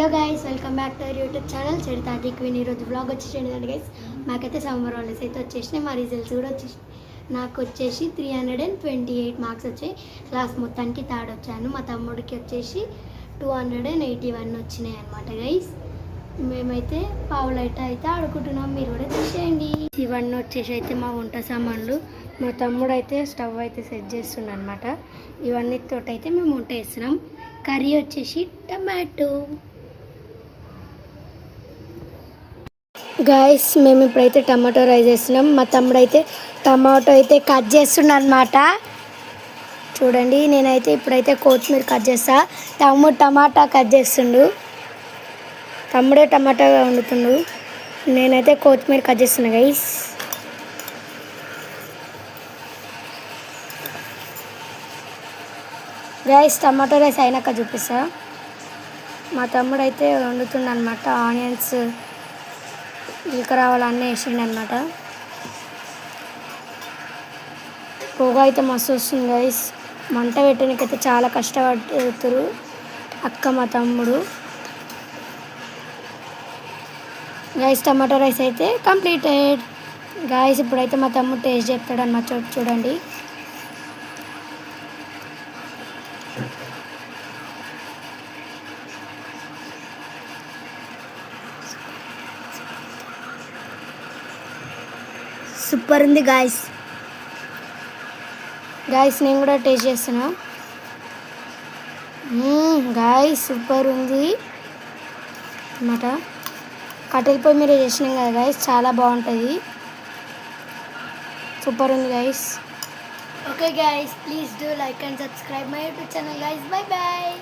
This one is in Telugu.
Hello guys, welcome back to our YouTube channel చరితాటి క్వీన్. ఈరోజు బ్లాగ్ వచ్చేసేయండి గైస్. మాకైతే సమ్మర్ హాలిడేస్ అయితే వచ్చేసినాయి. మా రిజల్ట్స్ కూడా వచ్చేసినాయి. నాకు వచ్చేసి 328 మార్క్స్ వచ్చాయి. క్లాస్ మొత్తానికి థర్డ్ వచ్చాను. మా తమ్ముడికి వచ్చేసి 281 వచ్చినాయి అనమాట గైస్. మేమైతే పావులైట అయితే ఆడుకుంటున్నాం. మీరు కూడా చూసేయండి. ఇవన్నీ వచ్చేసి అయితే మా వంట సామాన్లు. మా తమ్ముడు అయితే స్టవ్ అయితే సెట్ చేస్తున్నాడు అనమాట. ఇవన్నీ తోటైతే మేము వంట వేస్తున్నాం. కర్రీ వచ్చేసి టమాటో. గాయస్, మేము ఇప్పుడైతే టమాటో రైస్ చేస్తున్నాం. మా తమ్ముడు అయితే టమాటో అయితే కట్ చేస్తున్నాడు అనమాట. చూడండి, నేనైతే ఇప్పుడైతే కొత్తిమీర కట్ చేస్తా. తమ్ముడు టమాటా కట్ చేస్తుండు. తమ్ముడే టమాటా వండుతుండు. నేనైతే కొత్తిమీర కట్ చేస్తున్నా గైస్. గైస్, టమాటో రైస్ అయినాక చూపిస్తా. మా తమ్ముడు అయితే వండుతుండ అనమాట. ఆనియన్స్ జీలకర్ర అన్నీ వేసిండు అనమాట. పొగ అయితే మస్తు వస్తుంది గైస్. మంట పెట్టడానికైతే చాలా కష్టపడుతారు అక్క మా తమ్ముడు. గైస్, టమాటో రైస్ అయితే కంప్లీటెడ్. గైస్, ఇప్పుడైతే మా తమ్ముడు టేస్ట్ చెప్తాడు అన్నమాట. చూడండి. సూపర్ ఉంది గాయస్. నేను కూడా టేస్ట్ చేస్తున్నా. గాయస్, సూపర్ ఉంది అన్నమాట. కట్టెల పొయ్యి మీద చేసినాం కదా గాయస్, చాలా బాగుంటుంది. సూపర్ ఉంది guys. Okay guys, please do like and subscribe my YouTube channel guys. Bye bye.